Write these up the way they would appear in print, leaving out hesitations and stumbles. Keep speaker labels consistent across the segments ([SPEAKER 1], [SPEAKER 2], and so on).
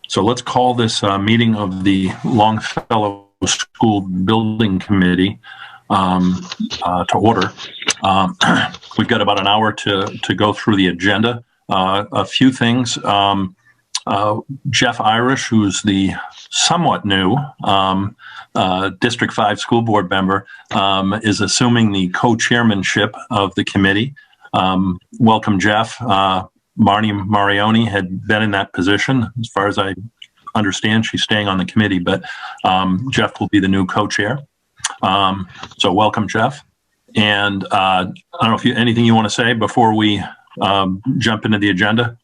[SPEAKER 1] So let's call this meeting of the Longfellow School Building Committee to order. We've got about an hour to go through the agenda. A few things. Jeff Irish, who's the somewhat new District 5 school board member, is assuming the co-chairmanship of the committee. Welcome, Jeff. Marnie Marioni had been in that position. As far as I understand, she's staying on the committee, but Jeff will be the new co-chair. So welcome, Jeff. And I don't know if anything you want to say before we jump into the agenda.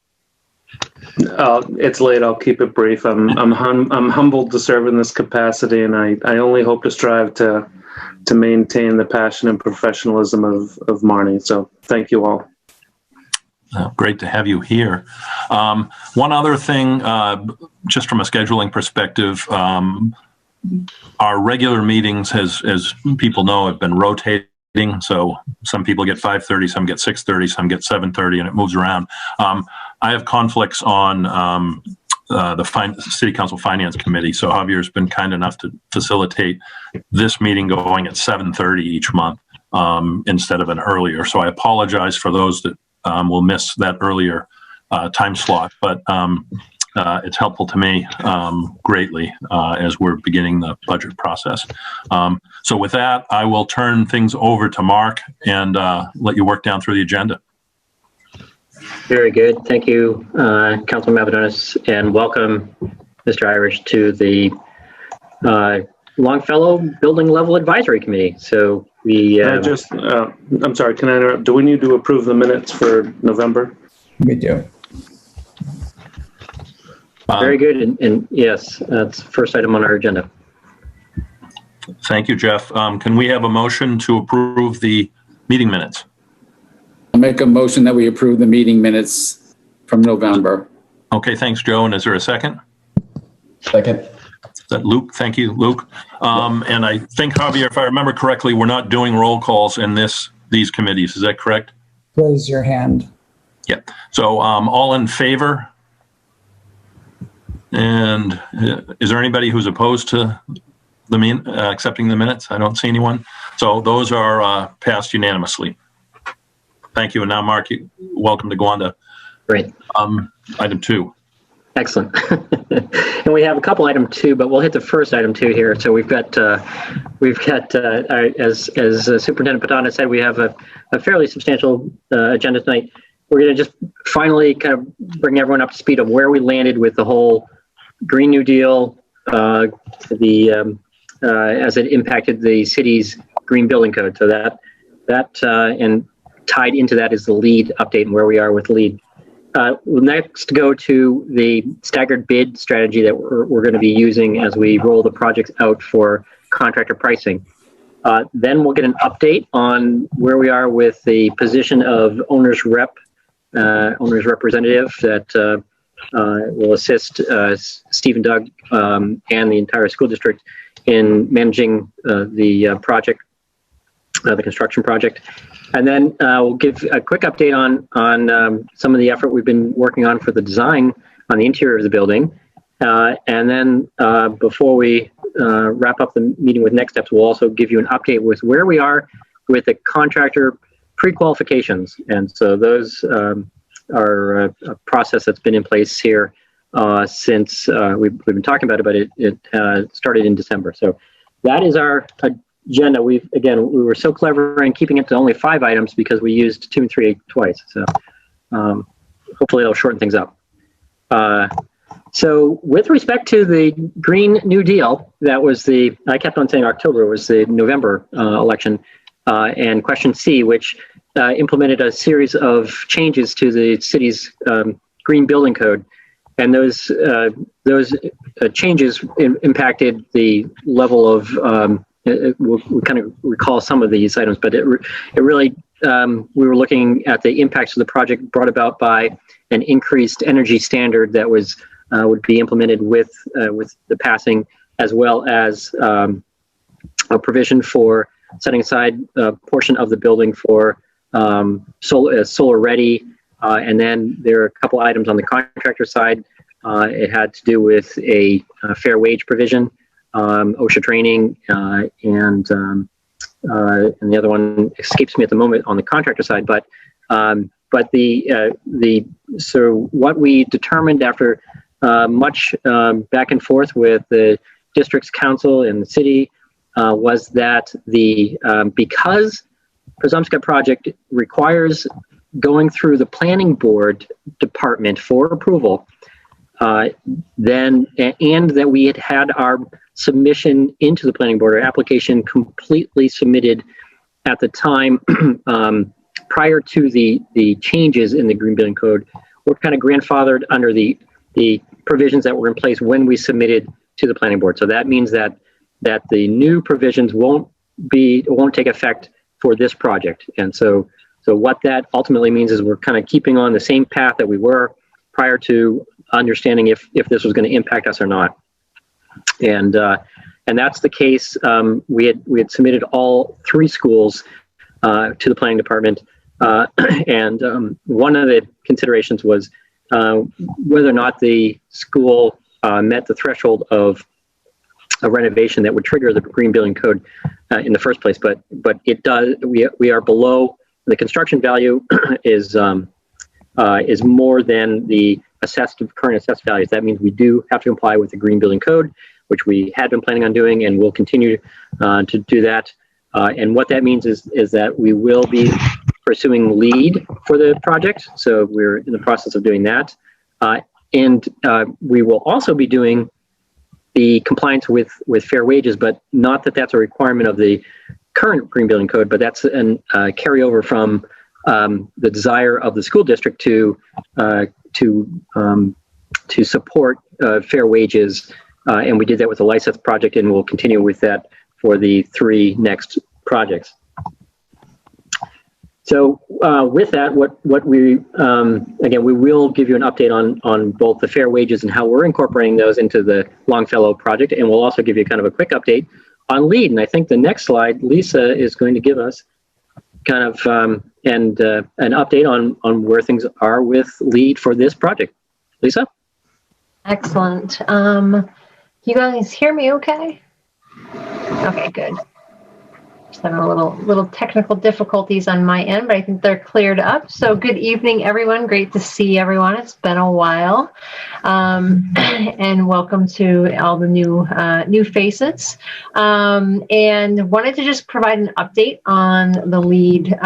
[SPEAKER 2] It's late. I'll keep it brief. I'm humbled to serve in this capacity, and I only hope to strive to maintain the passion and professionalism of Marnie. So thank you all.
[SPEAKER 1] Great to have you here. One other thing, just from a scheduling perspective, our regular meetings, as people know, have been rotating. So some people get 5:30, some get 6:30, some get 7:30, and it moves around. I have conflicts on the City Council Finance Committee, so Javier's been kind enough to facilitate this meeting going at 7:30 each month instead of an earlier. So I apologize for those that will miss that earlier time slot, but it's helpful to me greatly as we're beginning the budget process. So with that, I will turn things over to Mark and let you work down through the agenda.
[SPEAKER 3] Very good. Thank you, Councilman Mavadonis, and welcome, Mr. Irish, to the Longfellow Building Level Advisory Committee. So we...
[SPEAKER 2] I'm sorry, can I interrupt? Do we need to approve the minutes for November?
[SPEAKER 4] We do.
[SPEAKER 3] Very good, and yes, that's the first item on our agenda.
[SPEAKER 1] Thank you, Jeff. Can we have a motion to approve the meeting minutes?
[SPEAKER 4] I'll make a motion that we approve the meeting minutes from November.
[SPEAKER 1] Okay, thanks, Joe. And is there a second?
[SPEAKER 4] Second.
[SPEAKER 1] Is that Luke? Thank you, Luke. And I think, Javier, if I remember correctly, we're not doing roll calls in these committees. Is that correct?
[SPEAKER 5] Raise your hand.
[SPEAKER 1] Yeah. So all in favor? And is there anybody who's opposed to accepting the minutes? I don't see anyone. So those are passed unanimously. Thank you. And now, Mark, welcome to Gwanda.
[SPEAKER 3] Great.
[SPEAKER 1] Item 2.
[SPEAKER 3] Excellent. And we have a couple item 2, but we'll hit the first item 2 here. So we've got as Superintendent Patana said, we have a fairly substantial agenda tonight. We're going to just finally kind of bring everyone up to speed on where we landed with the whole Green New Deal, as it impacted the city's green building code. So that and tied into that is the LEED update and where we are with LEED. We'll next go to the staggered bid strategy that we're going to be using as we roll the projects out for contractor pricing. Then we'll get an update on where we are with the position of owner's representative that will assist Steve and Doug and the entire school district in managing the project, the construction project. And then we'll give a quick update on some of the effort we've been working on for the design on the interior of the building. And then before we wrap up the meeting with next steps, we'll also give you an update with where we are with the contractor pre-qualifications. And so those are a process that's been in place here since we've been talking about it, but it started in December. So that is our agenda. We were so clever in keeping it to only 5 items because we used 2 and 3 twice. So hopefully it'll shorten things up. So with respect to the Green New Deal, that was I kept on saying October, was the November election, and question C, which implemented a series of changes to the city's green building code. And those changes impacted the level of, we'll kind of recall some of these items, but it really, we were looking at the impacts of the project brought about by an increased energy standard that would be implemented with the passing, as well as a provision for setting aside a portion of the building for solar ready. And then there are a couple items on the contractor side It had to do with a fair wage provision, OSHA training, and the other one escapes me at the moment on the contractor side. But so what we determined after much back and forth with the district's council and the city was that because Presumpscot project requires going through the planning board department for approval, then and that we had our submission into the planning board, our application completely submitted at the time prior to the changes in the green building code. We're kind of grandfathered under the provisions that were in place when we submitted to the planning board. So that means that the new provisions won't take effect for this project. And so what that ultimately means is we're kind of keeping on the same path that we were prior to understanding if this was going to impact us or not. And that's the case. We had submitted all 3 schools to the planning department, and one of the considerations was whether or not the school met the threshold of a renovation that would trigger the green building code in the first place. But it does. We are below the construction value is more than the current assessed values. That means we do have to comply with the green building code, which we had been planning on doing and will continue to do that. And what that means is that we will be pursuing LEED for the project. So we're in the process of doing that. And we will also be doing the compliance with fair wages, but not that that's a requirement of the current green building code, but that's a carryover from the desire of the school district to support fair wages. And we did that with the license project, and we'll continue with that for the 3 next projects. So with that, what we, again, we will give you an update on both the fair wages and how we're incorporating those into the Longfellow project. And we'll also give you kind of a quick update on LEED. And I think the next slide, Lisa is going to give us kind of an update on where things are with LEED for this project. Lisa?
[SPEAKER 5] Excellent. You guys hear me okay? Okay, good. Just having a little technical difficulties on my end, but I think they're cleared up. So good evening, everyone. Great to see everyone. It's been a while. And welcome to all the new faces. And wanted to just provide an update on the LEED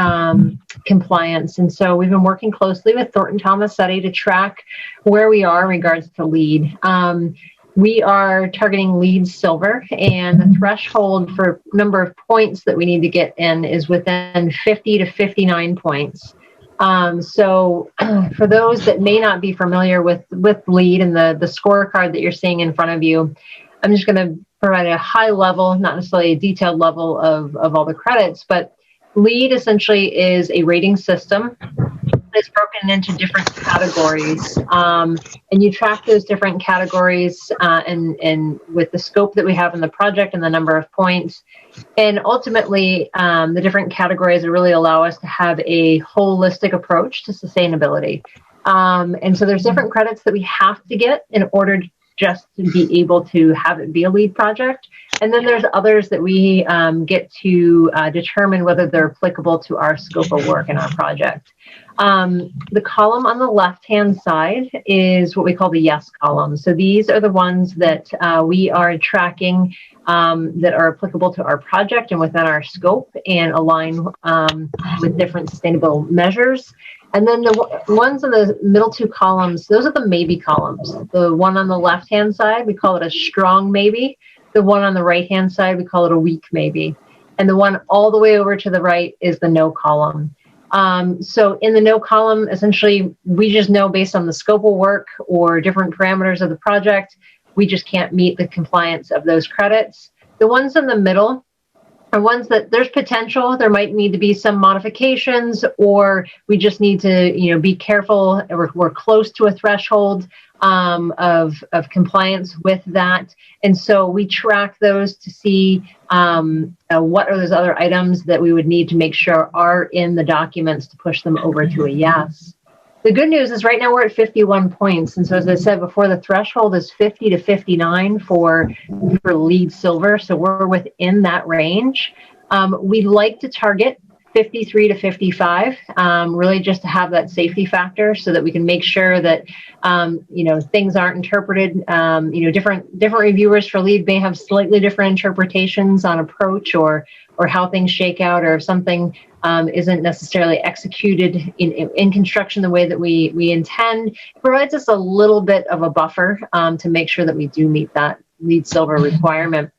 [SPEAKER 5] compliance. And so we've been working closely with Thornton Tomasetti to track where we are in regards to LEED. We are targeting LEED Silver, and the threshold for number of points that we need to get in is within 50 to 59 points. So for those that may not be familiar with LEED and the scorecard that you're seeing in front of you, I'm just going to provide a high level, not necessarily a detailed level of all the credits, but LEED essentially is a rating system. It's broken into different categories, and you track those different categories and with the scope that we have in the project and the number of points. And ultimately, the different categories really allow us to have a holistic approach to sustainability. And so there's different credits that we have to get in order just to be able to have it be a LEED project. And then there's others that we get to determine whether they're applicable to our scope of work in our project. The column on the left-hand side is what we call the yes column. So these are the ones that we are tracking that are applicable to our project and within our scope and align with different sustainable measures. And then the ones in the middle 2 columns, those are the maybe columns. The one on the left-hand side, we call it a strong maybe. The one on the right-hand side, we call it a weak maybe. And the one all the way over to the right is the no column. So in the no column, essentially, we just know based on the scope of work or different parameters of the project, we just can't meet the compliance of those credits. The ones in the middle are ones that there's potential, there might need to be some modifications, or we just need to, be careful. We're close to a threshold of compliance with that. And so we track those to see what are those other items that we would need to make sure are in the documents to push them over to a yes. The good news is right now we're at 51 points. And so as I said before, the threshold is 50 to 59 for LEED silver. So we're within that range. We'd like to target 53 to 55, really just to have that safety factor so that we can make sure that, things aren't interpreted, different reviewers for LEED may have slightly different interpretations on approach or how things shake out, or if something isn't necessarily executed in construction the way that we intend. It provides us a little bit of a buffer to make sure that we do meet that LEED silver requirement.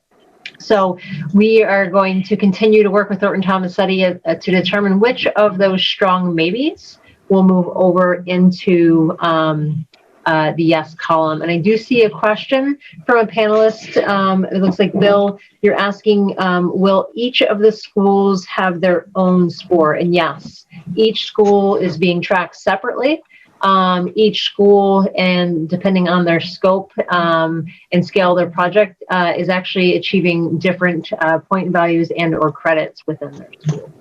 [SPEAKER 5] So we are going to continue to work with Thornton Tomasetti to determine which of those strong maybes will move over into the yes column. And I do see a question from a panelist. It looks like, Bill, you're asking, will each of the schools have their own score? And yes, each school is being tracked separately. Each school, and depending on their scope and scale of their project, is actually achieving different point values and or credits within their school.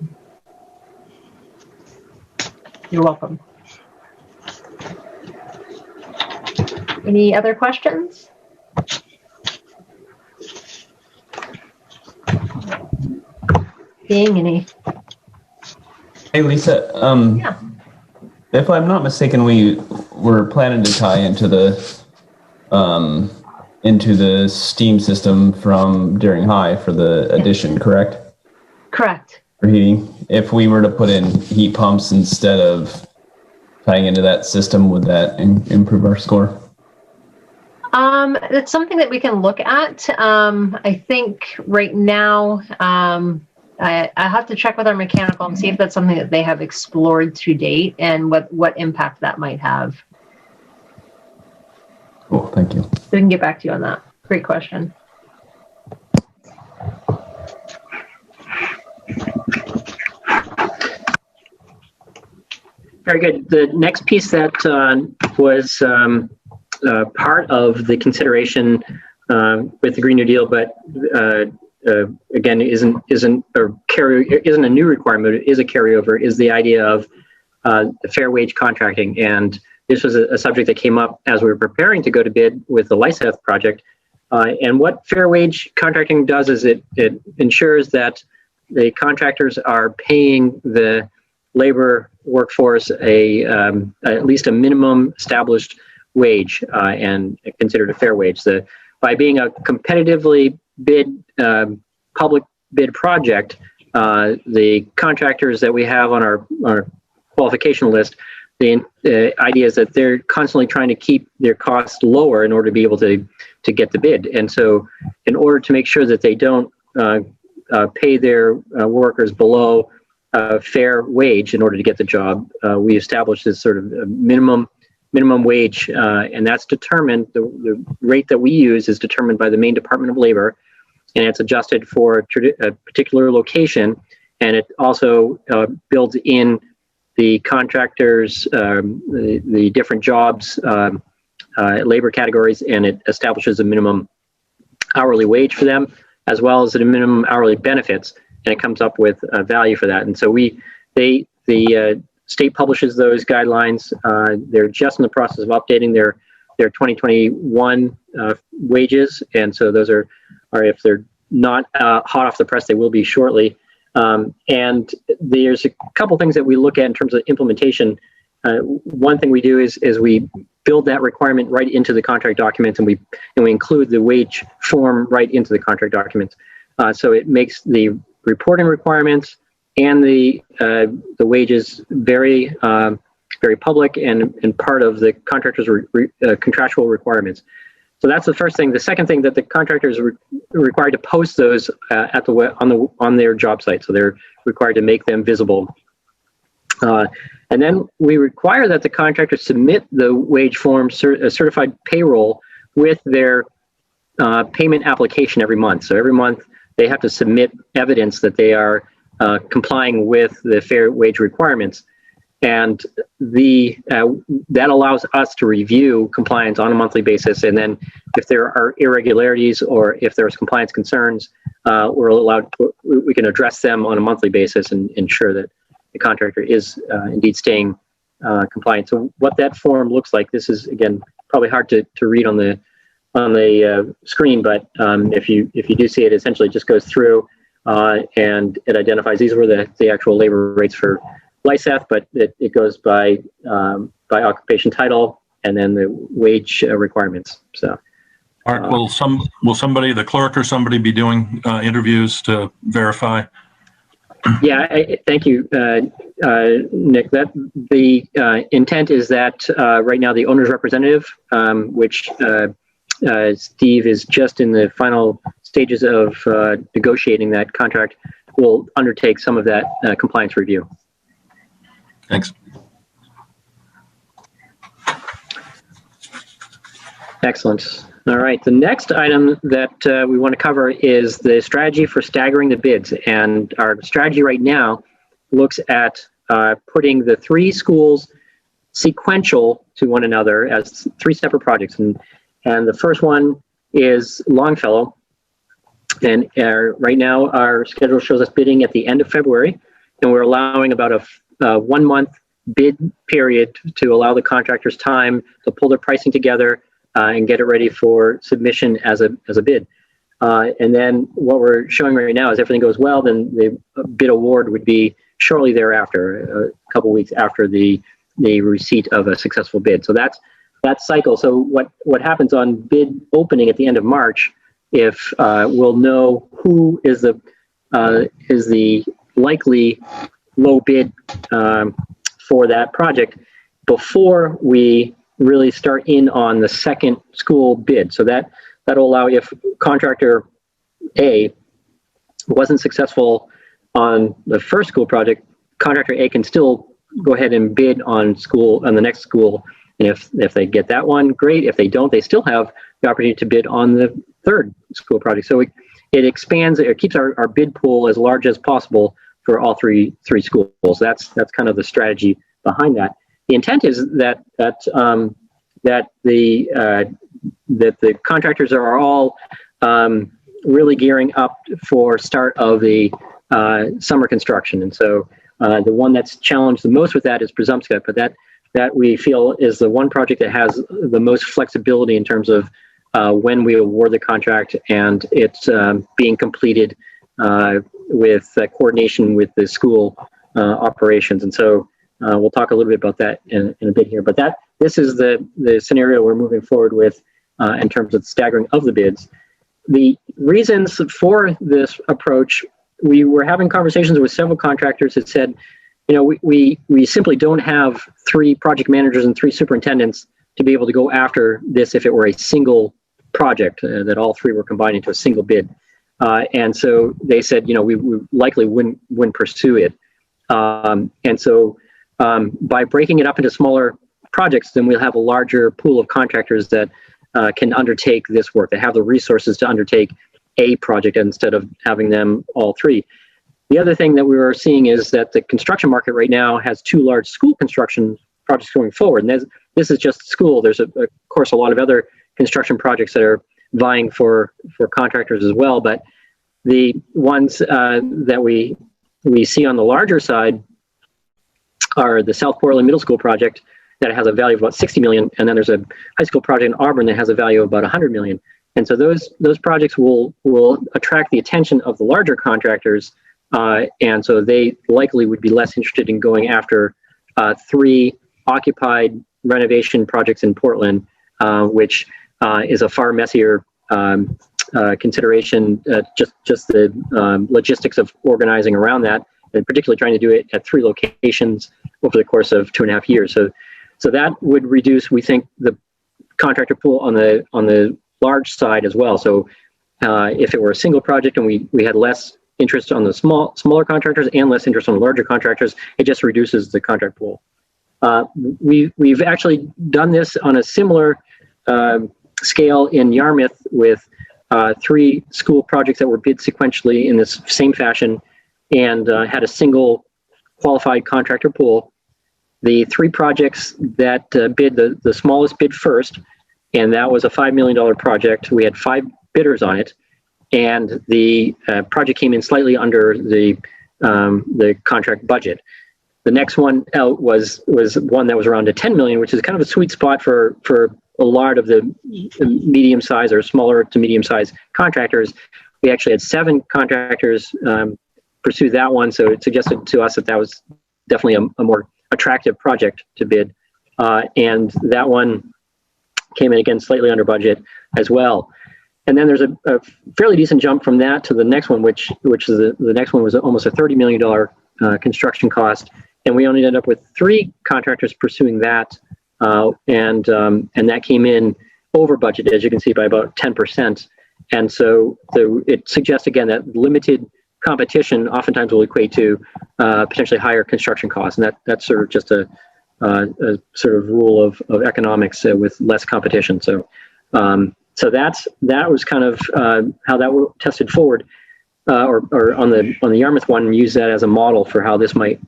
[SPEAKER 5] You're welcome. Any other questions? Seeing any?
[SPEAKER 6] Hey, Lisa.
[SPEAKER 5] Yeah.
[SPEAKER 6] If I'm not mistaken, we were planning to tie into the steam system from during high for the addition, correct?
[SPEAKER 5] Correct.
[SPEAKER 6] For heating. If we were to put in heat pumps instead of tying into that system, would that improve our score?
[SPEAKER 5] That's something that we can look at. I think right now, I have to check with our mechanical and see if that's something that they have explored to date and what impact that might have.
[SPEAKER 6] Cool, thank you.
[SPEAKER 5] So we can get back to you on that. Great question.
[SPEAKER 3] Very good. The next piece that was part of the consideration with the Green New Deal, but again, isn't a new requirement. It is a carryover. Is the idea of fair wage contracting, and this was a subject that came up as we were preparing to go to bid with the Lyseth project. And what fair wage contracting does is it ensures that the contractors are paying the labor workforce at least a minimum established wage and considered a fair wage. By being a competitively bid public bid project, the contractors that we have on our qualification list, the idea is that they're constantly trying to keep their costs lower in order to be able to get the bid. And so in order to make sure that they don't pay their workers below fair wage in order to get the job, we established this sort of minimum wage, and that's determined, the rate that we use is determined by the Maine Department of Labor, and it's adjusted for a particular location, and it also builds in the contractors, the different jobs, labor categories, and it establishes a minimum hourly wage for them, as well as a minimum hourly benefits, and it comes up with a value for that. And so the state publishes those guidelines. They're just in the process of updating their 2021 wages, and so those are if they're not hot off the press, they will be shortly. And there's a couple things that we look at in terms of implementation. One thing we do is we build that requirement right into the contract documents, and we include the wage form right into the contract documents. So it makes the reporting requirements and the wages very public and part of the contractor's contractual requirements. So that's the first thing. The second thing, that the contractors are required to post those on their job site. So they're required to make them visible. And then we require that the contractor submit the wage form, certified payroll, with their payment application every month. So every month they have to submit evidence that they are complying with the fair wage requirements. And that allows us to review compliance on a monthly basis. And then if there are irregularities or if there's compliance concerns, we can address them on a monthly basis and ensure that the contractor is indeed staying compliant. So what that form looks like, this is again probably hard to read on the screen, but if you do see it, essentially it just goes through and it identifies these were the actual labor rates for LICEF, but it goes by occupation title and then the wage requirements. So.
[SPEAKER 1] All right. Will somebody, the clerk or somebody, be doing interviews to verify?
[SPEAKER 3] Yeah, thank you, Nick. That the intent is that right now the owner's representative, which Steve is just in the final stages of negotiating that contract, will undertake some of that compliance review.
[SPEAKER 1] Thanks.
[SPEAKER 3] Excellent. All right, the next item that we want to cover is the strategy for staggering the bids. And our strategy right now looks at putting the 3 schools sequential to one another as 3 separate projects. And the first one is Longfellow. And right now our schedule shows us bidding at the end of February, and we're allowing about a 1-month bid period to allow the contractors time to pull their pricing together and get it ready for submission as a bid. And then what we're showing right now is everything goes well, then the bid award would be shortly thereafter, a couple weeks after the receipt of a successful bid. So that's that cycle. So what happens on bid opening at the end of March, if we'll know who is the likely low bid for that project before we really start in on the second school bid. So that'll allow, if contractor A wasn't successful on the first school project, contractor A can still go ahead and bid on the next school. And if they get that one, great. If they don't, they still have the opportunity to bid on the third school project. So it expands, it keeps our bid pool as large as possible for all three schools. That's kind of the strategy behind that. The intent is that the contractors are all really gearing up for start of the summer construction, and so the one that's challenged the most with that is Presumpscot, but that we feel is the one project that has the most flexibility in terms of when we award the contract and it's being completed with coordination with the school operations, and so. We'll talk a little bit about that in a bit here, but this is the scenario we're moving forward with in terms of the staggering of the bids. The reasons for this approach, we were having conversations with several contractors that said, we simply don't have 3 project managers and 3 superintendents to be able to go after this if it were a single project, that all 3 were combined into a single bid. And so they said, we likely wouldn't pursue it. And so by breaking it up into smaller projects, then we'll have a larger pool of contractors that can undertake this work. They have the resources to undertake a project instead of having them all 3. The other thing that we were seeing is that the construction market right now has 2 large school construction projects going forward. And this is just school. There's, of course, a lot of other construction projects that are vying for contractors as well. But the ones that we see on the larger side are the South Portland Middle School project that has a value of about $60 million, and then there's a high school project in Auburn that has a value of about $100 million. And so those projects will attract the attention of the larger contractors, and so they likely would be less interested in going after 3 occupied renovation projects in Portland, which is a far messier consideration. Just the logistics of organizing around that, and particularly trying to do it at 3 locations over the course of 2.5 years. So that would reduce, we think, the contractor pool on the large side as well. So if it were a single project and we had less interest on the smaller contractors and less interest on the larger contractors, it just reduces the contract pool. We've actually done this on a similar scale in Yarmouth with 3 school projects that were bid sequentially in this same fashion, and had a single qualified contractor pool. The 3 projects that bid the smallest bid first, and that was a $5 million project. We had 5 bidders on it, and the project came in slightly under the contract budget. The next one out was one that was around a 10 million, which is kind of a sweet spot for a lot of the medium size or smaller to medium size contractors. We actually had 7 contractors pursue that one, so it suggested to us that that was definitely a more attractive project to bid, and that one came in again slightly under budget as well. And then there's a fairly decent jump from that to the next one, which is the next one was almost a $30 million construction cost, and we only ended up with 3 contractors pursuing that, and that came in over budget, as you can see, by about 10%. And so it suggests again that limited competition oftentimes will equate to potentially higher construction costs, and that's sort of just a sort of rule of economics with less competition. So so that was kind of how that tested forward, or on the Yarmouth one, use that as a model for how this might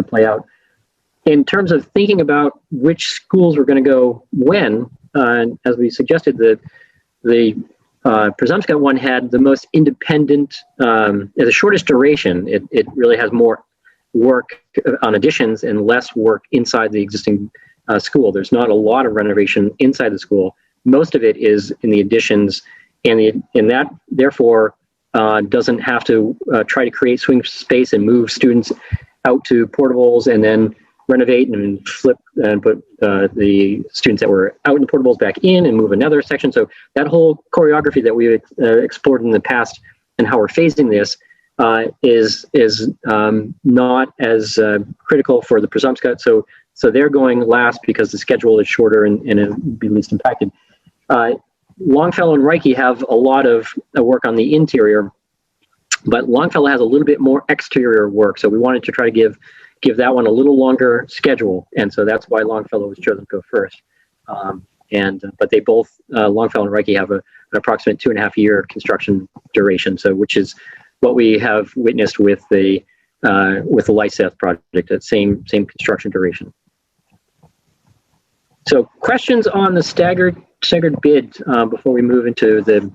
[SPEAKER 3] play out. In terms of thinking about which schools were going to go when, as we suggested, the Presumpscot one had the most independent, the shortest duration. It really has more work on additions and less work inside the existing school. There's not a lot of renovation inside the school. Most of it is in the additions, and that therefore doesn't have to try to create swing space and move students out to portables and then renovate and flip and put the students that were out in the portables back in and move another section. So that whole choreography that we explored in the past and how we're phasing this is not as critical for the Presumpscot. So they're going last because the schedule is shorter and it'll be least impacted. Longfellow and Reiki have a lot of work on the interior, but Longfellow has a little bit more exterior work. So we wanted to try to give that one a little longer schedule, and so that's why Longfellow was chosen to go first. But they both, Longfellow and Reiki, have an approximate 2.5 year construction duration. So which is what we have witnessed with the Lyseth project, that same construction duration. So questions on the staggered bid before we move into the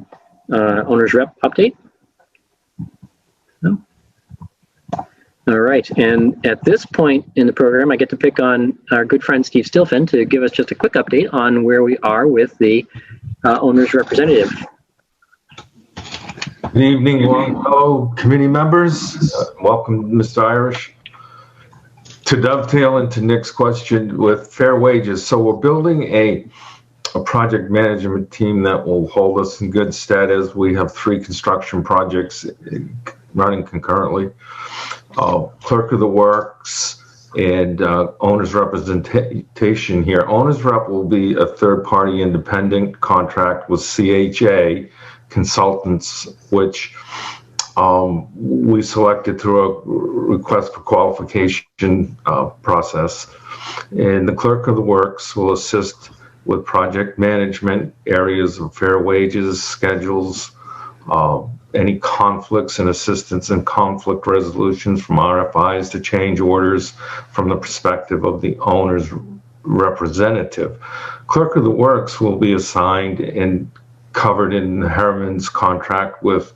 [SPEAKER 3] owner's rep update? No? All right, and at this point in the program, I get to pick on our good friend Steve Stilfen to give us just a quick update on where we are with the owner's representative.
[SPEAKER 7] Good evening, Longfellow committee members. Welcome, Mr. Irish. To dovetail into Nick's question with fair wages, so we're building a project management team that will hold us in good stead as we have 3 construction projects running concurrently. Clerk of the Works and owner's representation here. Owner's rep will be a third-party independent contract with CHA Consultants, which we selected through a request for qualification process. And the Clerk of the Works will assist with project management, areas of fair wages, schedules, any conflicts and assistance in conflict resolutions, from RFIs to change orders from the perspective of the owner's representative. Clerk of the Works will be assigned and covered in Harriman's contract, with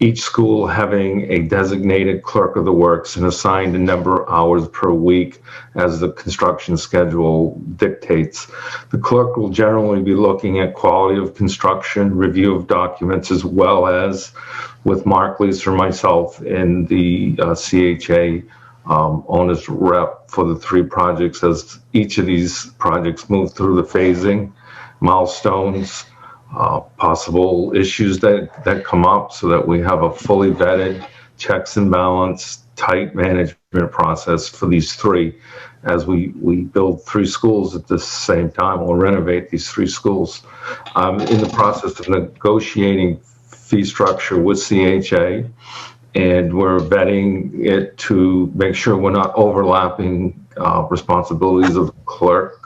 [SPEAKER 7] each school having a designated Clerk of the Works and assigned a number of hours per week as the construction schedule dictates. The clerk will generally be looking at quality of construction, review of documents, as well as with Mark, Lisa, or myself in the CHA owner's rep for the 3 projects, as each of these projects move through the phasing, milestones, possible issues that come up, so that we have a fully vetted checks and balance, tight management process for these 3. As we build 3 schools at the same time, we'll renovate these 3 schools. In the process of negotiating fee structure with CHA, and we're vetting it to make sure we're not overlapping responsibilities of the clerk.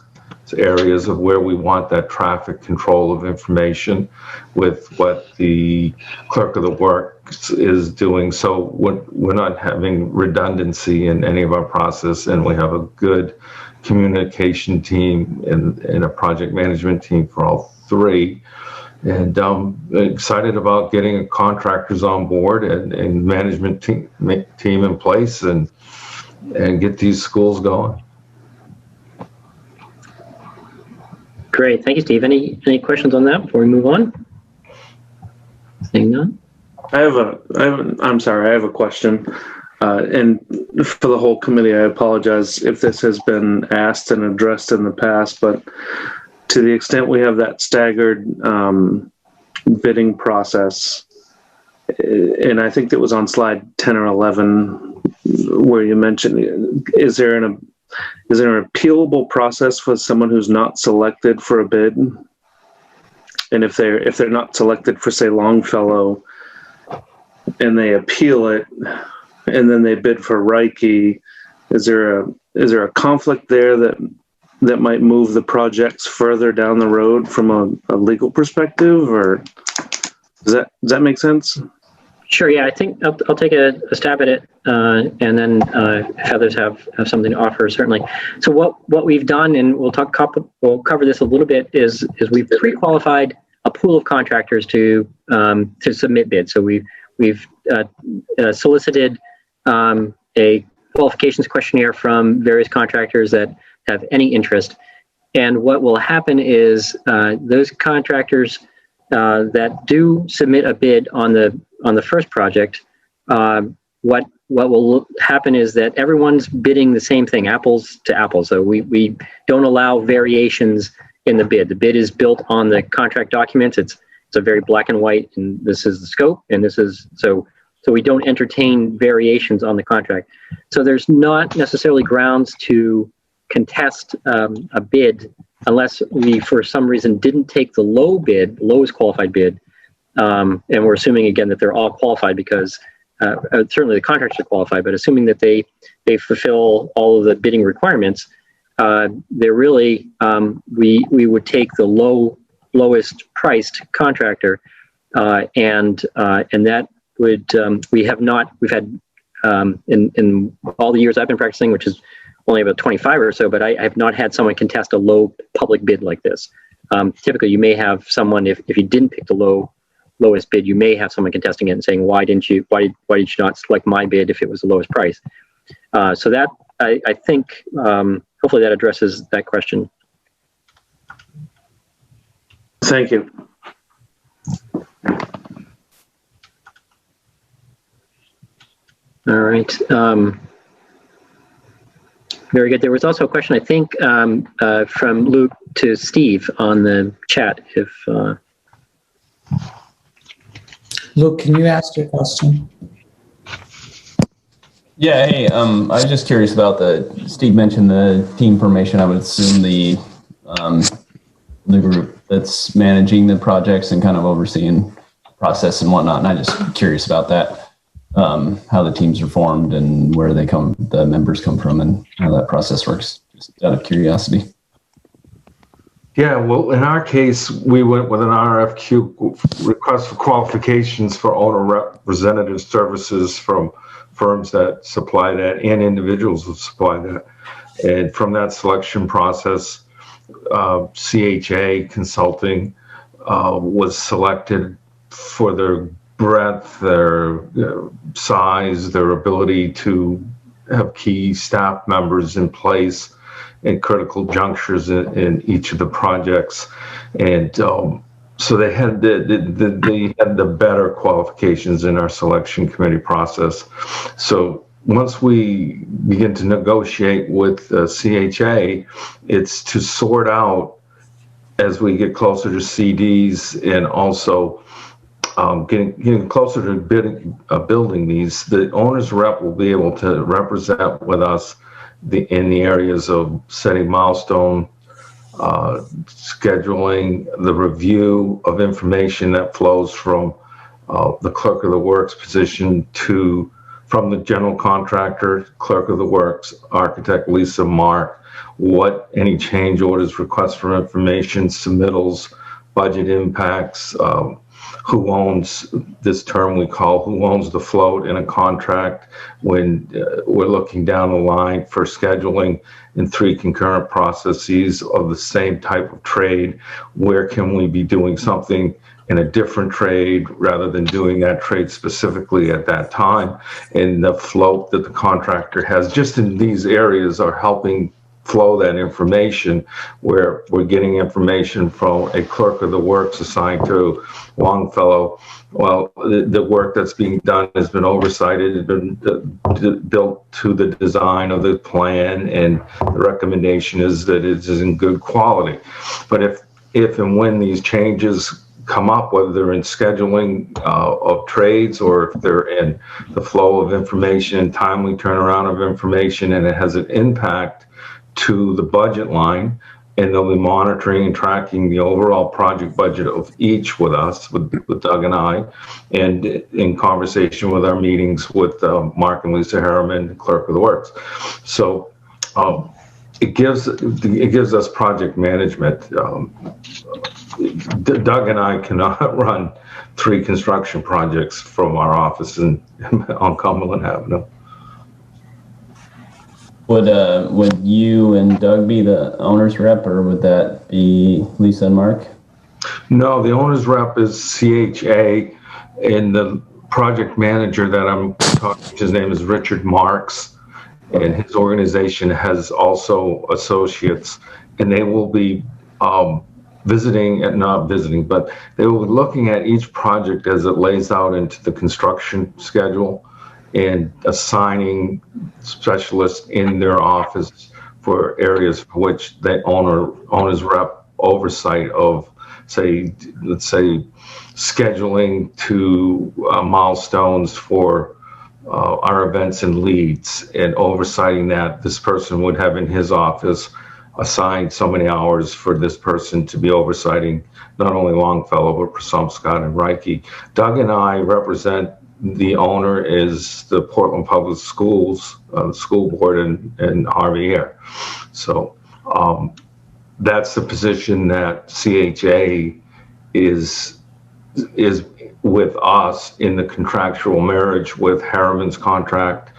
[SPEAKER 7] Areas of where we want that traffic control of information with what the Clerk of the Works is doing. So we're not having redundancy in any of our process, and we have a good communication team and a project management team for all 3. And I'm excited about getting contractors on board and management team in place, and and get these schools going.
[SPEAKER 3] Great. Thank you, Steve. Any questions on that before we move on? Seeing none.
[SPEAKER 2] I'm sorry, I have a question. And for the whole committee, I apologize if this has been asked and addressed in the past, but to the extent we have that staggered bidding process, and I think that was on slide 10 or 11 where you mentioned, is there an appealable process for someone who's not selected for a bid? And if they're not selected for, say, Longfellow, and they appeal it, and then they bid for Reiki, is there a conflict there that might move the projects further down the road from a legal perspective, or does that make sense?
[SPEAKER 3] Sure. Yeah, I think I'll take a stab at it, and then if others have something to offer, certainly. So what we've done, and we'll cover this a little bit, is we've pre-qualified a pool of contractors to submit bids. So we've solicited a qualifications questionnaire from various contractors that have any interest. And what will happen is those contractors that do submit a bid on the first project, what will happen is that everyone's bidding the same thing, apples to apples. So we don't allow variations in the bid. The bid is built on the contract documents. It's a very black and white, and this is the scope, and this is so we don't entertain variations on the contract. So there's not necessarily grounds to contest a bid unless we, for some reason, didn't take the lowest qualified bid. And we're assuming, again, that they're all qualified because certainly the contractors are qualified, but assuming that they fulfill all of the bidding requirements, they're really, we would take the lowest priced contractor, and that would, we've had in all the years I've been practicing, which is only about 25 or so, but I have not had someone contest a low public bid like this. Typically, you may have someone, if you didn't pick the lowest bid, you may have someone contesting it and saying, why did you not select my bid if it was the lowest price? So that, I think, hopefully that addresses that question.
[SPEAKER 2] Thank you.
[SPEAKER 3] All right. Very good. There was also a question, I think, from Luke to Steve on the chat. If
[SPEAKER 8] Luke, can you ask your question?
[SPEAKER 6] Yeah, hey, I was just curious about Steve mentioned the team formation. I would assume the group that's managing the projects and kind of overseeing the process and whatnot. And I'm just curious about that, how the teams are formed and where the members come from and how that process works, just out of curiosity.
[SPEAKER 7] Yeah, well, in our case, we went with an RFQ, request for qualifications for owner representative services from firms that supply that and individuals who supply that. And from that selection process, CHA Consulting was selected for their breadth, their size, their ability to have key staff members in place in critical junctures in each of the projects. And so they had the better qualifications in our selection committee process. So once we begin to negotiate with CHA, it's to sort out as we get closer to CDs and also getting closer to building these. The owner's rep will be able to represent with us in the areas of setting milestone, scheduling, the review of information that flows from the clerk of the works position from the general contractor, clerk of the works, architect Lisa Mark, any change orders, requests for information, submittals, budget impacts, who owns this term we call who owns the float in a contract when we're looking down the line for scheduling in 3 concurrent processes of the same type of trade. Where can we be doing something in a different trade rather than doing that trade specifically at that time? And the float that the contractor has just in these areas are helping flow that information, where we're getting information from a clerk of the works assigned to Longfellow. Well, the work that's being done has been oversighted, has been built to the design of the plan, and the recommendation is that it is in good quality. But if and when these changes come up, whether they're in scheduling of trades or if they're in the flow of information and timely turnaround of information, and it has an impact to the budget line, and they'll be monitoring and tracking the overall project budget of each with us, with Doug and I, and in conversation with our meetings with Mark and Lisa Harriman, Clerk of the Works. So it gives us project management. Doug and I cannot run 3 construction projects from our office on Cumberland Avenue.
[SPEAKER 6] Would you and Doug be the owner's rep, or would that be Lisa and Mark?
[SPEAKER 7] No, the owner's rep is CHA, and the project manager that I'm talking to, his name is Richard Marks, and his organization has also associates, and they will be not visiting, but they will be looking at each project as it lays out into the construction schedule and assigning specialists in their office for areas for which the owner's rep oversight of, let's say scheduling to milestones for our events and leads, and oversighting that this person would have in his office assigned so many hours for this person to be oversighting not only Longfellow, but Presumscott and Reiki. Doug and I represent the owner is the Portland Public Schools, school board and Javier. So that's the position that CHA is with us in the contractual marriage with Harriman's contract,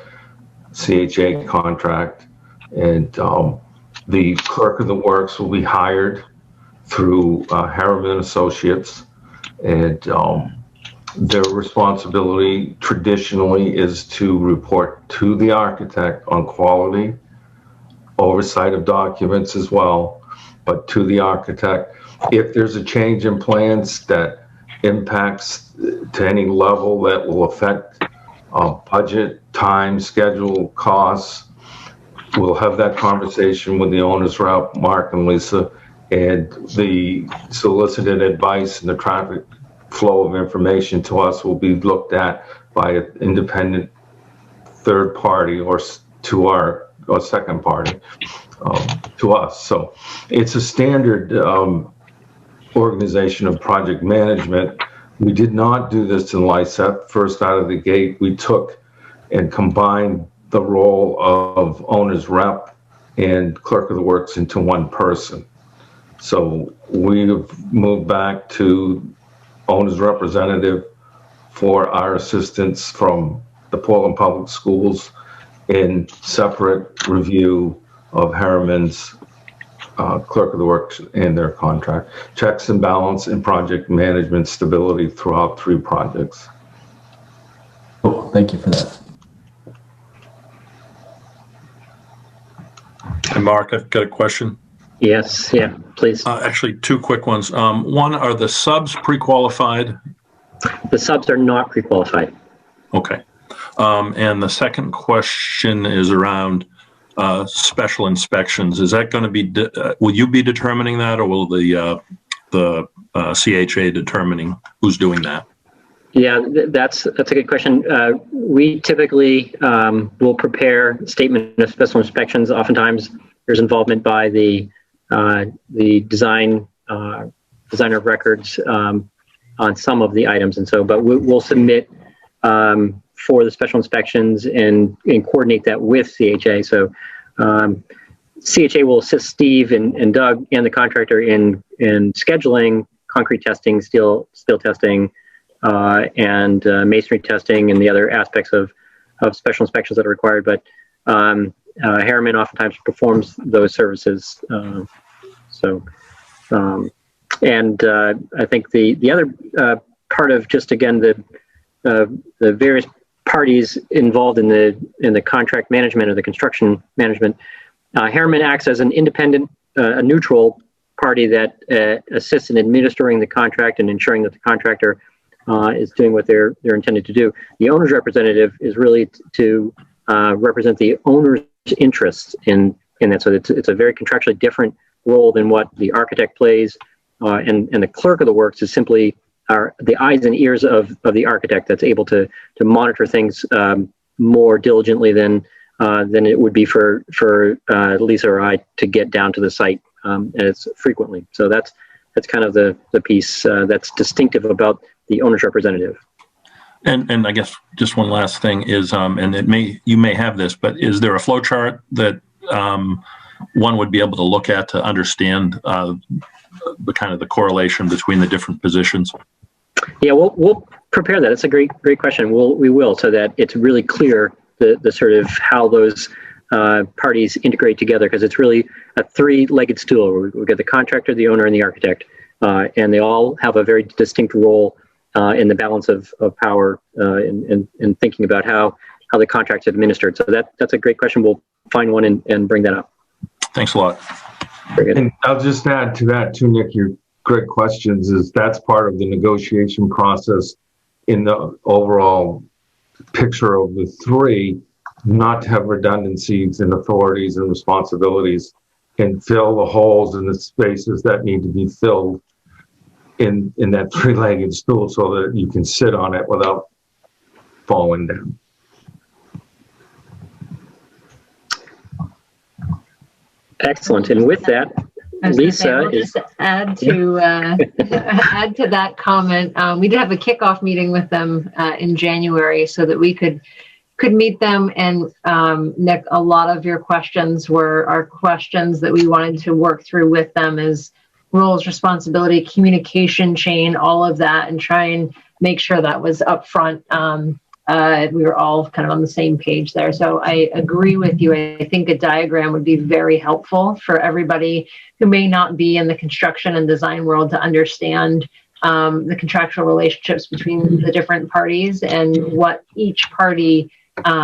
[SPEAKER 7] CHA contract, and the clerk of the works will be hired through Harriman Associates, and their responsibility traditionally is to report to the architect on quality, oversight of documents as well, but to the architect. If there's a change in plans that impacts to any level that will affect budget, time, schedule, costs, we'll have that conversation with the owner's rep, Mark and Lisa, and the solicited advice and the traffic flow of information to us will be looked at by an independent third party or to our second party to us. So it's a standard organization of project management. We did not do this in LICEP. First out of the gate, we took and combined the role of owner's rep and clerk of the works into one person. So we've moved back to owner's representative for our assistance from the Portland Public Schools in separate review of Harriman's clerk of the works and their contract. Checks and balance and project management stability throughout 3 projects.
[SPEAKER 6] Cool. Thank you for that.
[SPEAKER 1] Hey, Mark, I've got a question.
[SPEAKER 3] Yes, yeah, please.
[SPEAKER 1] Actually, 2 quick ones. One, are the subs pre-qualified?
[SPEAKER 3] The subs are not pre-qualified.
[SPEAKER 1] Okay. And the second question is around special inspections. Is that going to be, will you be determining that, or will the CHA determining who's doing that?
[SPEAKER 3] Yeah, that's a good question. We typically will prepare a statement of special inspections. Oftentimes, there's involvement by the designer of records on some of the items, and so. But we'll submit for the special inspections and coordinate that with CHA. So CHA will assist Steve and Doug and the contractor in scheduling concrete testing, steel testing, and masonry testing, and the other aspects of special inspections that are required. But Harriman oftentimes performs those services. I think the other part of just again the various parties involved in the contract management or the construction management, Harriman acts as an independent, a neutral party that assists in administering the contract and ensuring that the contractor is doing what they're intended to do. The owner's representative is really to represent the owner's interests in that. So it's a very contractually different role than what the architect plays, and the clerk of the works is simply the eyes and ears of the architect that's able to monitor things more diligently than it would be for Lisa or I to get down to the site as frequently. So that's kind of the piece that's distinctive about the owner's representative.
[SPEAKER 1] And I guess just one last thing is, and you may have this, but is there a flow chart that one would be able to look at to understand the kind of the correlation between the different positions?
[SPEAKER 3] Yeah, we'll prepare that. It's a great question. We will, so that it's really clear the sort of how those parties integrate together, because it's really a three-legged stool. We've got the contractor, the owner, and the architect, and they all have a very distinct role in the balance of power in thinking about how the contract's administered. So that's a great question. We'll find one and bring that up.
[SPEAKER 1] Thanks a lot.
[SPEAKER 3] Very good.
[SPEAKER 7] And I'll just add to that too, Nick, your great questions is that's part of the negotiation process in the overall picture of the three, not to have redundancies in authorities and responsibilities and fill the holes in the spaces that need to be filled in that three-legged stool so that you can sit on it without falling down.
[SPEAKER 3] Excellent. And with that, Lisa
[SPEAKER 5] is just add to add to that comment. We did have a kickoff meeting with them in January so that we could meet them. And Nick, a lot of your questions were our questions that we wanted to work through with them as roles, responsibility, communication chain, all of that, and try and make sure that was up front. We were all kind of on the same page there. So I agree with you. I think a diagram would be very helpful for everybody who may not be in the construction and design world to understand the contractual relationships between the different parties and what each party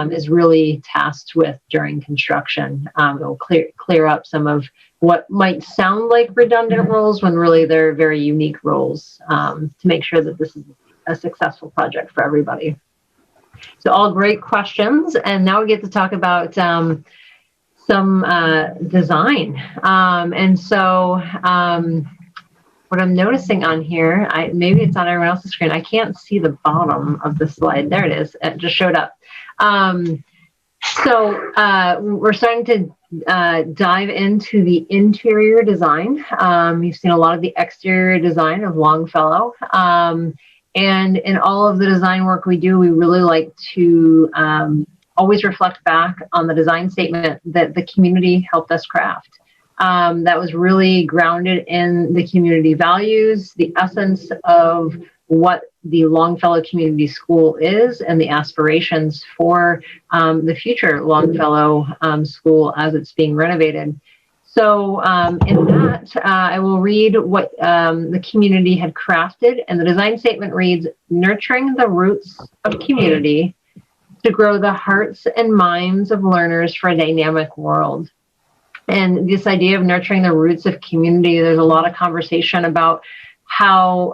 [SPEAKER 5] is really tasked with during construction. It will clear up some of what might sound like redundant roles when really they're very unique roles to make sure that this is a successful project for everybody. So all great questions. And now we get to talk about some design. And so what I'm noticing on here, maybe it's on everyone else's screen. I can't see the bottom of the slide. There it is. It just showed up. So we're starting to dive into the interior design. You've seen a lot of the exterior design of Longfellow. And in all of the design work we do, we really like to always reflect back on the design statement that the community helped us craft. That was really grounded in the community values, the essence of what the Longfellow Community School is, and the aspirations for the future Longfellow School as it's being renovated. So in that, I will read what the community had crafted, and the design statement reads, nurturing the roots of community to grow the hearts and minds of learners for a dynamic world. And this idea of nurturing the roots of community, there's a lot of conversation about how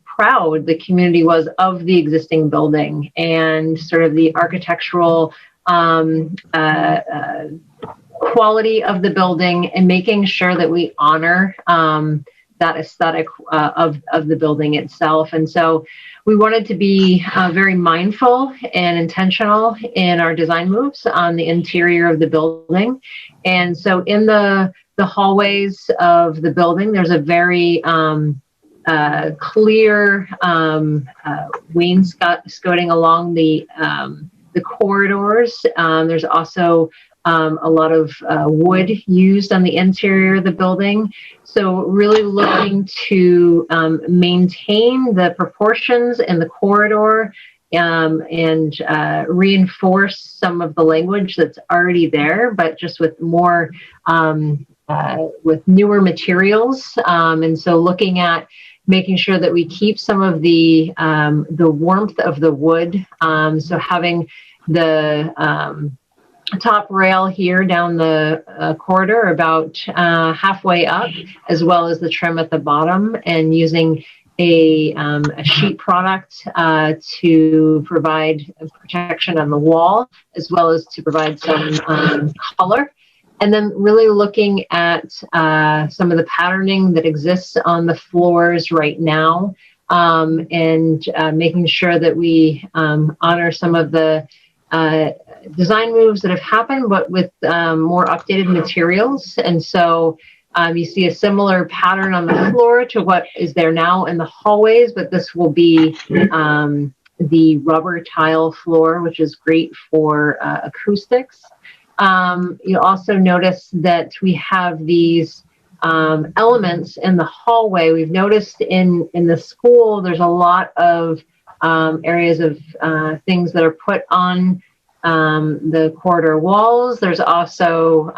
[SPEAKER 5] proud the community was of the existing building and sort of the architectural quality of the building, and making sure that we honor that aesthetic of the building itself. And so we wanted to be very mindful and intentional in our design moves on the interior of the building. And so in the hallways of the building, there's a very clear wainscoting along the corridors. There's also a lot of wood used on the interior of the building. So really looking to maintain the proportions in the corridor and reinforce some of the language that's already there, but just with more, with newer materials. And so looking at making sure that we keep some of the warmth of the wood. So having the top rail here down the corridor about halfway up, as well as the trim at the bottom, and using a sheet product to provide protection on the wall, as well as to provide some color. And then really looking at some of the patterning that exists on the floors right now, and making sure that we honor some of the design moves that have happened, but with more updated materials. And so you see a similar pattern on the floor to what is there now in the hallways, but this will be the rubber tile floor, which is great for acoustics. You'll also notice that we have these elements in the hallway. We've noticed in the school, there's a lot of areas of things that are put on the corridor walls. There's also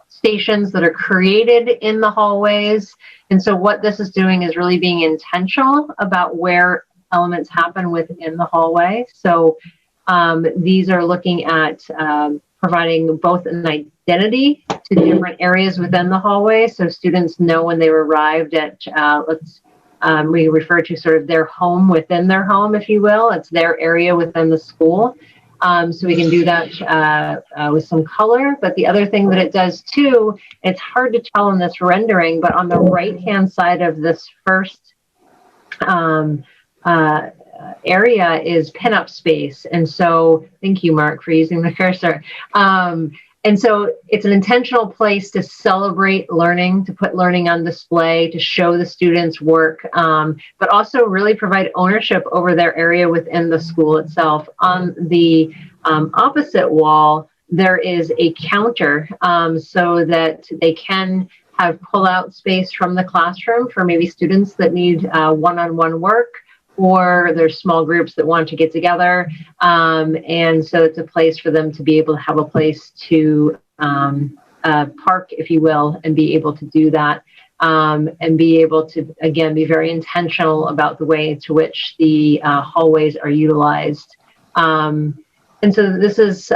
[SPEAKER 5] stations that are created in the hallways. And so what this is doing is really being intentional about where elements happen within the hallway. So these are looking at providing both an identity to different areas within the hallway, so students know when they arrived at, we refer to sort of their home within their home, if you will. It's their area within the school. So we can do that with some color. But the other thing that it does too, it's hard to tell in this rendering, but on the right-hand side of this first area is pinup space. And so, thank you, Mark, for using the cursor. And so it's an intentional place to celebrate learning, to put learning on display, to show the students' work, but also really provide ownership over their area within the school itself. On the opposite wall, there is a counter so that they can have pull-out space from the classroom for maybe students that need one-on-one work, or there's small groups that want to get together. And so it's a place for them to be able to have a place to park, if you will, and be able to do that. And be able to, again, be very intentional about the way to which the hallways are utilized. And so this is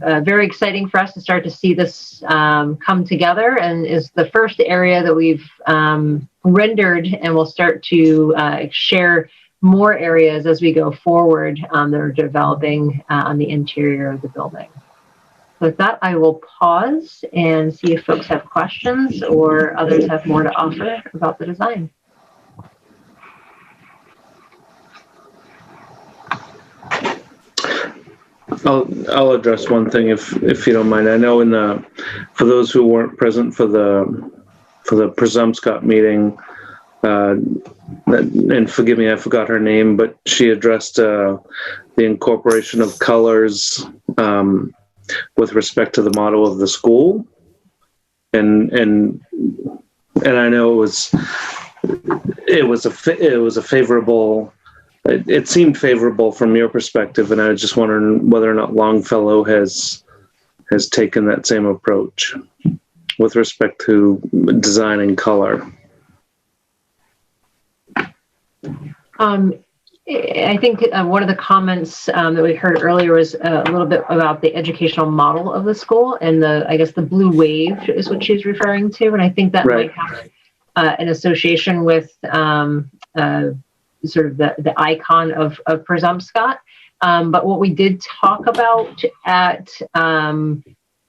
[SPEAKER 5] very exciting for us to start to see this come together, and is the first area that we've rendered, and we'll start to share more areas as we go forward that are developing on the interior of the building. So with that, I will pause and see if folks have questions or others have more to offer about the design.
[SPEAKER 2] I'll address one thing if you don't mind. I know for those who weren't present for the Presumpscot meeting, and forgive me, I forgot her name, but she addressed the incorporation of colors with respect to the model of the school, and I know it was a favorable. It seemed favorable from your perspective, and I was just wondering whether or not Longfellow has taken that same approach with respect to design and color.
[SPEAKER 5] I think one of the comments that we heard earlier was a little bit about the educational model of the school, and I guess the blue wave is what she's referring to, and I think that might have an association with sort of the icon of Presumpscot. But what we did talk about at, and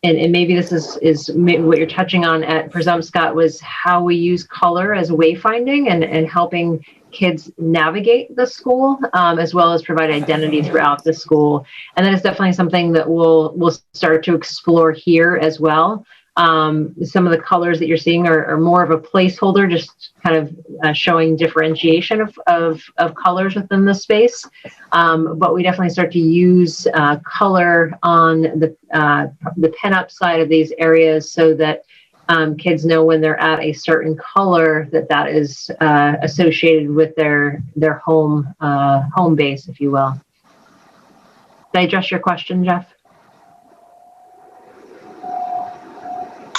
[SPEAKER 5] maybe this is maybe what you're touching on at Presumpscot, was how we use color as wayfinding and helping kids navigate the school, as well as provide identity throughout the school. And that is definitely something that we'll start to explore here as well. some of the colors that you're seeing are more of a placeholder, just kind of showing differentiation of colors within the space. But we definitely start to use color on the pin-up side of these areas so that kids know when they're at a certain color that is associated with their home base, if you will. Did I address your question, Jeff?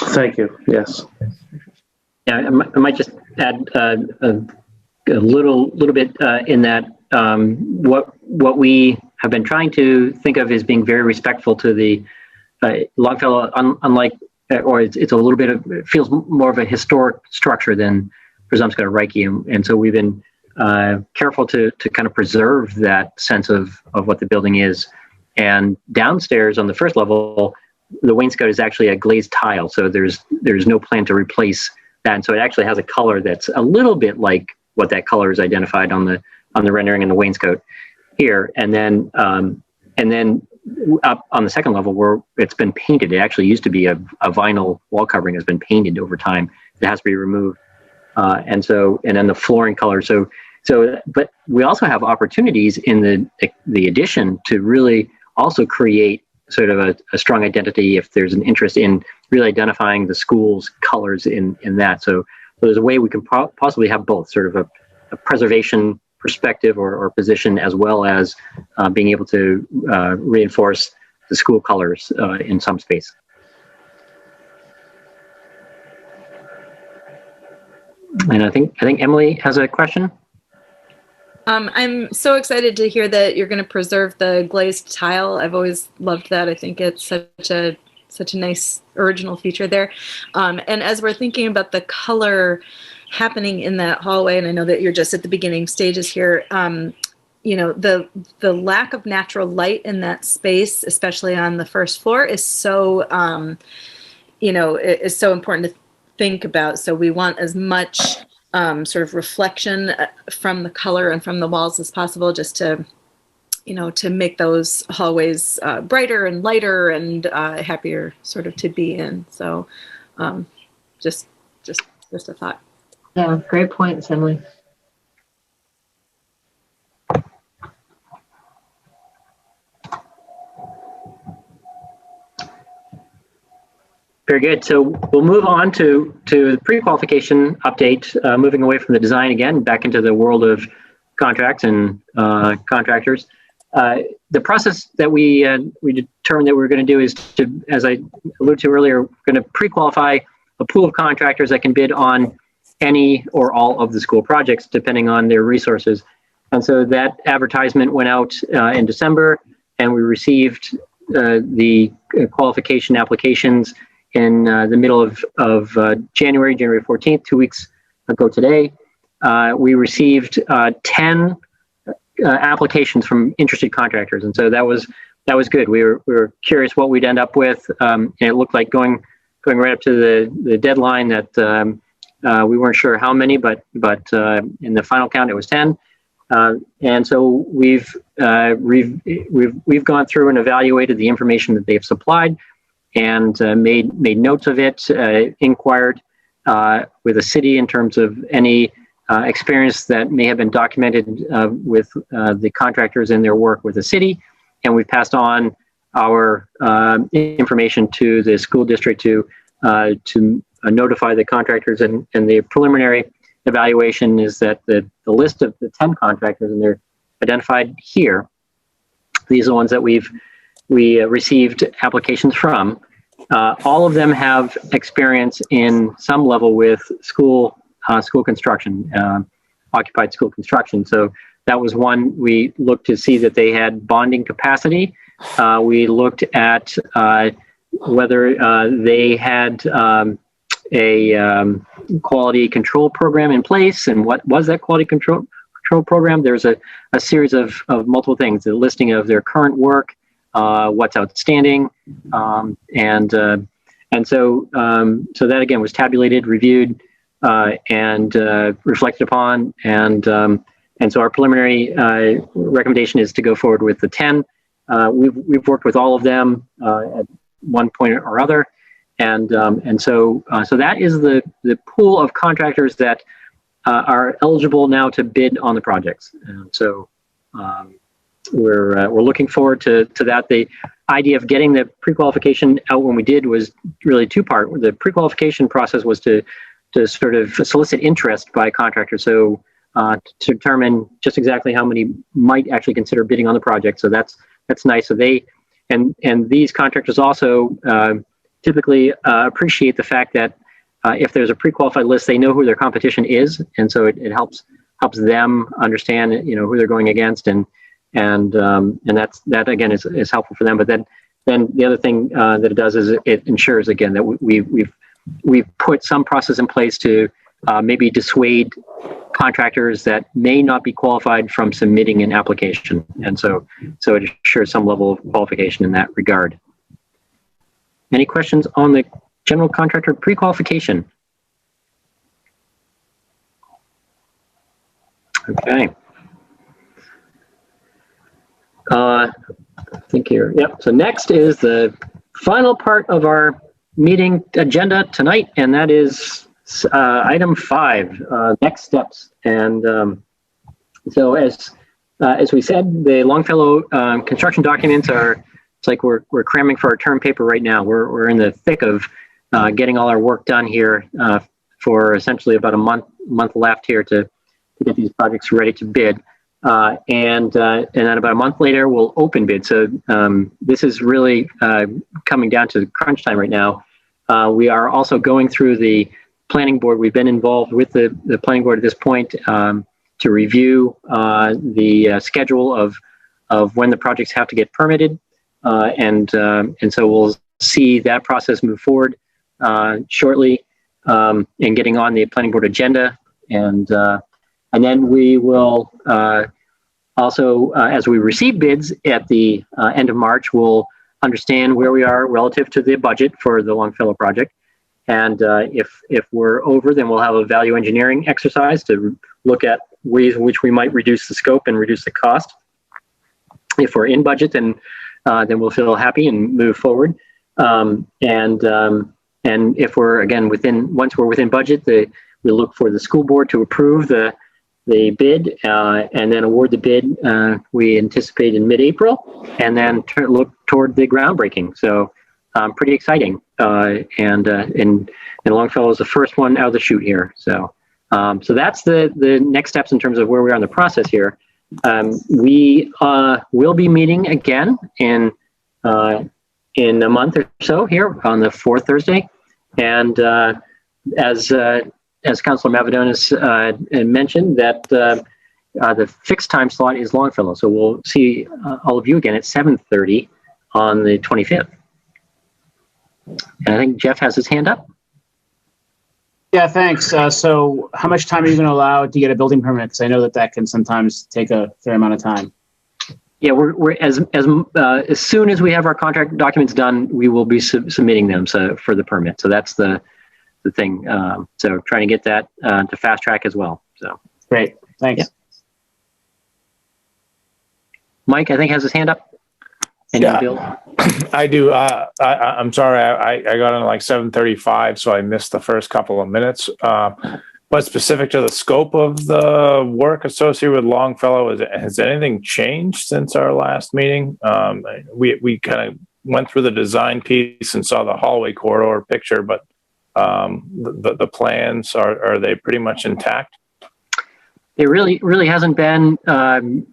[SPEAKER 2] Thank you. Yes.
[SPEAKER 3] Yeah, I might just add a little bit in that what we have been trying to think of is being very respectful to the Longfellow, unlike, or it's a little bit of, it feels more of a historic structure than Przemyska or Reiki, and so we've been careful to kind of preserve that sense of what the building is. And downstairs on the first level, the wainscot is actually a glazed tile, so there's no plan to replace that, and so it actually has a color that's a little bit like what that color is identified on the rendering in the wainscot here. And then up on the second level where it's been painted, it actually used to be a vinyl wall covering, has been painted over time. It has to be removed, and then the flooring color. So, but we also have opportunities in the addition to really also create sort of a strong identity if there's an interest in really identifying the school's colors in that. So there's a way we can possibly have both, sort of a preservation perspective or position, as well as being able to reinforce the school colors in some space. And I think Emily has a question.
[SPEAKER 9] I'm so excited to hear that you're going to preserve the glazed tile. I've always loved that. I think it's such a nice original feature there. And as we're thinking about the color happening in that hallway, and I know that you're just at the beginning stages here, you know, the lack of natural light in that space, especially on the first floor, is so, you know, is so important to think about. So we want as much sort of reflection from the color and from the walls as possible, just to, you know, to make those hallways brighter and lighter and happier sort of to be in. So just a thought.
[SPEAKER 5] Yeah, great points, Emily.
[SPEAKER 3] Very good. So we'll move on to the pre-qualification update, moving away from the design again, back into the world of contracts and contractors. The process that we determined that we're going to do is to, as I alluded to earlier, we're going to pre-qualify a pool of contractors that can bid on any or all of the school projects, depending on their resources. And so that advertisement went out in December, and we received the qualification applications in the middle of January 14th, 2 weeks ago today. We received 10 applications from interested contractors, and so that was good. We were curious what we'd end up with, and it looked like going right up to the deadline that we weren't sure how many, but in the final count it was 10. And so we've gone through and evaluated the information that they've supplied, and made notes of it, inquired with the city in terms of any experience that may have been documented with the contractors in their work with the city, and we've passed on our information to the school district to notify the contractors. And the preliminary evaluation is that the list of the 10 contractors, and they're identified here, these are the ones that we received applications from. All of them have experience in some level with school construction, occupied school construction. So that was one. We looked to see that they had bonding capacity. We looked at whether they had a quality control program in place, and what was that quality control program. There's a series of multiple things: the listing of their current work, what's outstanding, and so that again was tabulated, reviewed, and reflected upon, and so our preliminary recommendation is to go forward with the 10. We've worked with all of them at one point or other, so that is the pool of contractors that are eligible now to bid on the projects. And so we're looking forward to that. The idea of getting the pre-qualification out when we did was really two-part. The pre-qualification process was to sort of solicit interest by contractors, so to determine just exactly how many might actually consider bidding on the project. So that's nice. So they and these contractors also typically appreciate the fact that if there's a pre-qualified list, they know who their competition is, and so it helps them understand who they're going against, and that again is helpful for them. But then the other thing that it does is it ensures again that we've put some process in place to maybe dissuade contractors that may not be qualified from submitting an application, and so it ensures some level of qualification in that regard. Any questions on the general contractor pre-qualification? Okay. I think here, yep. So next is the final part of our meeting agenda tonight, and that is item 5, next steps. And so as we said, the Longfellow construction documents are, it's like we're cramming for our term paper right now. We're in the thick of getting all our work done here for essentially about a month left here to get these projects ready to bid. And then about a month later, we'll open bid. So this is really coming down to crunch time right now. We are also going through the planning board. We've been involved with the planning board at this point to review the schedule of when the projects have to get permitted. And so we'll see that process move forward shortly in getting on the planning board agenda. And then we will also, as we receive bids at the end of March, we'll understand where we are relative to the budget for the Longfellow project. And if we're over, then we'll have a value engineering exercise to look at ways in which we might reduce the scope and reduce the cost. If we're in budget, then we'll feel happy and move forward. And if we're again once we're within budget, we look for the school board to approve the bid and then award the bid. We anticipate in mid-April, and then look toward the groundbreaking. So pretty exciting. And Longfellow is the first one out of the chute here. So that's the next steps in terms of where we are in the process here. We will be meeting again in a month or so here on the 4th Thursday, and as Councilor Mavadonis mentioned, that the fixed time slot is Longfellow. So we'll see all of you again at 7:30 on the 25th. And I think Jeff has his hand up.
[SPEAKER 10] Yeah, thanks. So how much time are you going to allow to get a building permit? Because I know that can sometimes take a fair amount of time.
[SPEAKER 3] Yeah, we're as soon as we have our contract documents done, we will be submitting them for the permit. So that's the thing. So trying to get that to fast track as well. So
[SPEAKER 10] great, thanks.
[SPEAKER 3] Yeah. Mike, I think has his hand up. And
[SPEAKER 11] yeah,
[SPEAKER 3] Bill?
[SPEAKER 11] I do. I'm sorry, I got on like 7:35, so I missed the first couple of minutes. But specific to the scope of the work associated with Longfellow, has anything changed since our last meeting? We kind of went through the design piece and saw the hallway corridor picture, but the plans, are they pretty much intact?
[SPEAKER 3] There really hasn't been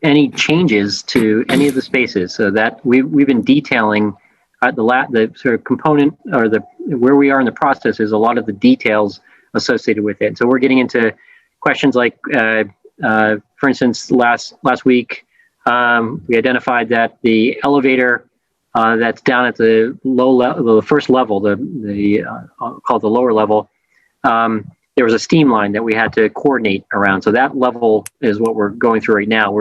[SPEAKER 3] any changes to any of the spaces. So that we've been detailing the sort of component or where we are in the process is a lot of the details associated with it. So we're getting into questions like, for instance, last week we identified that the elevator that's down at the the first level, called the lower level. There was a steam line that we had to coordinate around. So that level is what we're going through right now.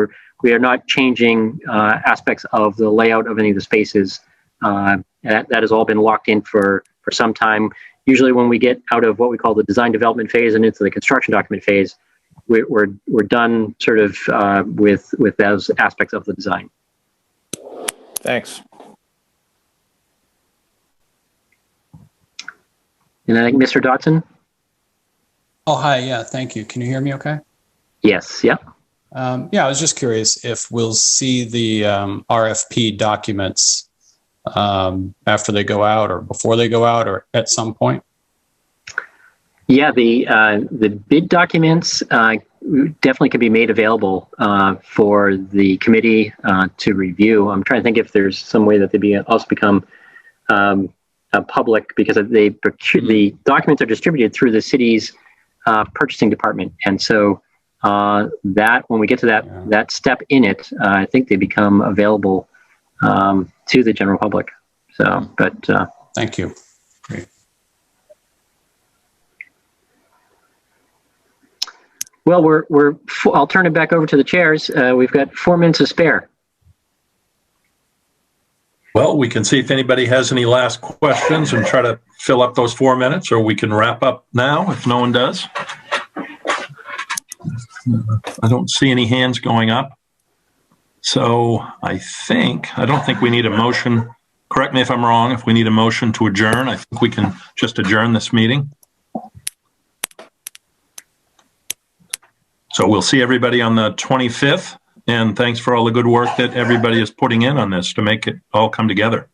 [SPEAKER 3] We are not changing aspects of the layout of any of the spaces. That has all been locked in for some time. Usually when we get out of what we call the design development phase and into the construction document phase, we're done sort of with those aspects of the design.
[SPEAKER 11] Thanks.
[SPEAKER 3] And I think Mr. Dotson?
[SPEAKER 12] Oh, hi. Yeah, thank you. Can you hear me okay?
[SPEAKER 3] Yes, yeah.
[SPEAKER 12] Yeah, I was just curious if we'll see the RFP documents after they go out or before they go out or at some point.
[SPEAKER 3] Yeah, the bid documents definitely can be made available for the committee to review. I'm trying to think if there's some way that they also become public, because the documents are distributed through the city's purchasing department, and so that when we get to that step in it, I think they become available to the general public. So, but
[SPEAKER 12] thank you. Great.
[SPEAKER 3] Well, I'll turn it back over to the chairs. We've got 4 minutes to spare.
[SPEAKER 1] Well, we can see if anybody has any last questions and try to fill up those 4 minutes, or we can wrap up now if no one does. I don't see any hands going up. So I don't think we need a motion. Correct me if I'm wrong. If we need a motion to adjourn, I think we can just adjourn this meeting. So we'll see everybody on the 25th. And thanks for all the good work that everybody is putting in on this to make it all come together.